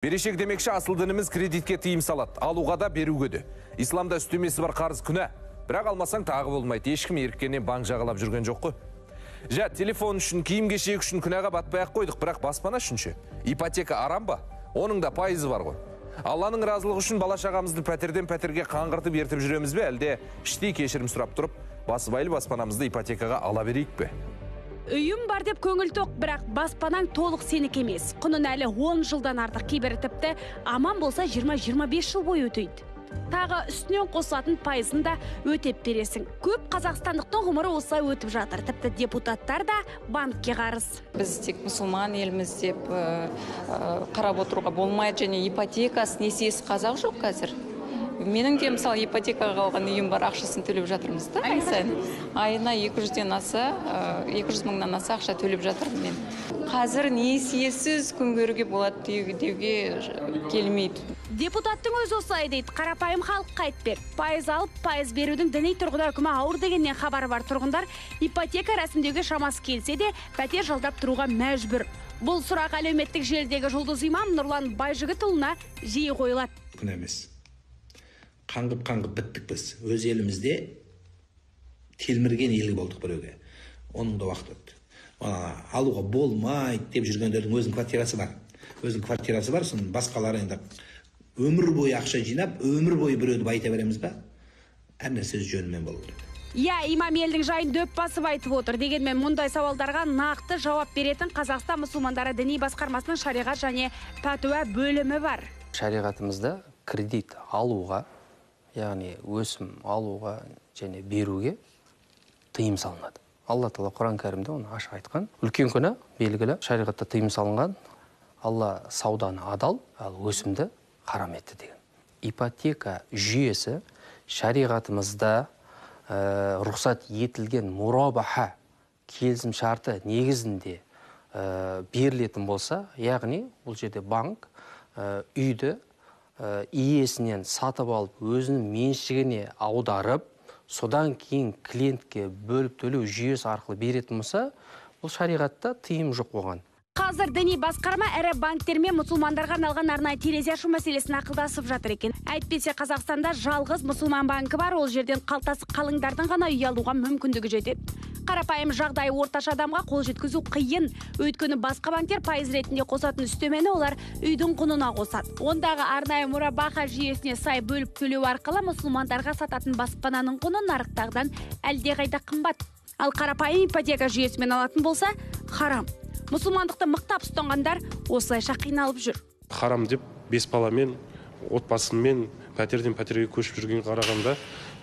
Берешек демекші асыл дініміз кредитке тыйым салат, алуға да беруге де. Исламда үстемесі бар қарыз күнә. Бірақ алмасаң тағы болмайды. Ешкім еріккенен банк жағалап жүрген жоқ қой. Жа, телефон үшін, киім кешек үшін күнәға батпай-ақ қойдық, бірақ баспана үшінші. Ипотека арам ба? Оның да пайызы бар ғой. Алланың разылығы үшін бала шағамызды пәтерден пәтерге қаңғыртып ертіп жүреміз бе, әлде іштей кешірім сұрап тұрып, басыбайлы баспанамызды ипотекаға ала берейік бе? Үйім бар деп көңіл тоқ, бірақ баспанаң толық сенікі емес. Құнын әлі 10 жылдан артық, кейбірі тіпті аман болса 20-25 жыл бойы өтейді. Тағы үстінен қосылатын пайызын да өтеп бересің. Көп қазақстандықтың ғұмыры осылай өтіп жатыр. Тіпті депутаттар да банкке қарыз. Біз тек мұсылман еліміз деп қарап отыруға болмайды, және ипотекасы, несиесі қазақ жоқ қазір. Менің де мысалы ипотекаға алған үйім бар, ақшасын төлеп жатырмыз да, ай сайын. Айына 200 мыңнан аса ақша төлеп жатырмын мен. Қазір несиесіз күн көруге болады деуге келмейді. Депутаттың өзі осылай дейді, қарапайым халық қайтпек. Пайыз алып, пайыз берудің діни тұрғыда үкімі ауыр дегеннен хабары бар тұрғындар ипотека рәсімдеуге шамасы келсе де, пәтер жалдап тұруға мәжбүр. Бұл сұрақ әлеуметтік желідегі жұлдыз имам Нұрлан Байжігітұлына жиі қойылады. Күн емес. Қаңғып біттік біз. Өз елімізде телмірген елі болдық біреуге. Оның да уақыт өтті. Алуға болмайды деп жүргендердің өзінің квартирасы бар. Өзінің квартирасы бар, соның басқалары енді өмір бойы ақша жинап, өмір бойы біреуді байта береміз ба? Әр нәрсе жөнімен болу керек. Иә, имам елдің жайын дөп басып айтып отыр. Дегенмен мұндай сауалдарға нақты жауап беретін Қазақстан мұсылмандары діни басқармасының шариғат және пәтуа бөлімі бар. Шариғатымызда кредит алуға, яғни өсім алуға және беруге тыйым салынады. Алла Тағала Құран кәрімде оны ашық айтқан. Үлкен күнә белгілі, шариғатта тыйым салынған. Алла сауданы адал, ал өсімді харам етті деген. Ипотека жүйесі шариғатымызда рұқсат етілген мурабаха келісім шарты негізінде берілетін болса, яғни бұл жерде банк үйді иесінен сатып алып, өзінің меншігіне аударып, содан кейін клиентке бөліп төлеу жүйесі арқылы беретін болса, бұл шариғатта тыйым жоқ болған. Қазір діни басқарма әрі банктермен мұсылмандарға арналған арнайы терезе ашу мәселесін ақылдасып жатыр екен. Әйтпесе Қазақстанда жалғыз мұсылман банкі бар, ол жерден қалтасы қалыңдардың ғана үй алуға мүмкіндігі жетеді. Қарапайым жағдай орташа адамға қол жеткізу қиын. Өйткені басқа банктер пайыз ретінде қосатын үстемені олар үйдің құнына қосады. Ондағы арнайы мурабаха жүйесіне сай бөліп төлеу арқылы мұсылмандарға сататын баспананың құны нарықтағыдан әлдеқайда қымбат. Ал қарапайым ипотека жүйесімен алатын болса, харам. Мұсылмандықты мықтап ұстанғандар осылайша қиналып жүр. Харам деп 5 баламен, отбасымен пәтерден пәтерге көшіп жүрген қарағанда,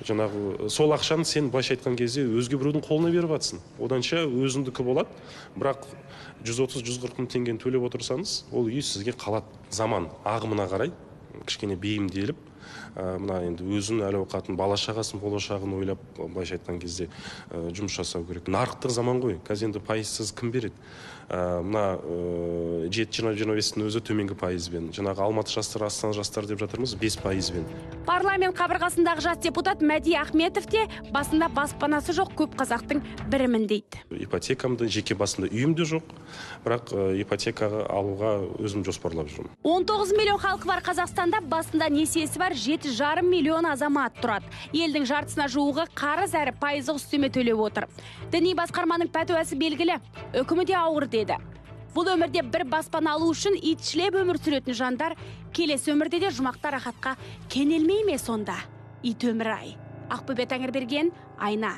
жаңағы сол ақшаны сен былайша айтқан кезде өзге біреудің қолына беріп жатсың. Оданша өзіңдікі болады, бірақ 130-140 мың теңгені төлеп отырсаңыз, ол үй сізге қалады. Заман ағымына қарай кішкене бейімделіп, мына енді өзін әл ауқатын, бала шағасын, болашағын ойлап, былайша айтқан кезде жұмыс жасау керек. Нарықтық заман ғой. Қазір енді пайызсыз кім береді? Мына 7-25-тің өзі төменгі пайызбен. Жаңағы Алматы жастары, Астана жастары деп жатырмыз 5 пайызбен. Парламент қабырғасындағы жас депутат Мәди Ахметов те басында баспанасы жоқ көп қазақтың бірімін дейді. Ипотекамды жеке басында үйімде жоқ, бірақ ипотекаға алуға өзім жоспарлап жүрмін. 19 миллион халқы бар Қазақстанда, басында несиесі бар 7,5 миллион азамат тұрады. Елдің жартысына жуығы қарыз әрі пайыздық үстеме төлеп отыр. Діни басқарманың пәтуасы белгілі, үкімі де ауыр деді. Бұл өмірде бір баспана алу үшін итшілеп өмір сүретін жандар келесі өмірде де жұмақта рахатқа кенелмей ме сонда? Ит өмір ай. Ақбөбе Тәңірберген, Айна.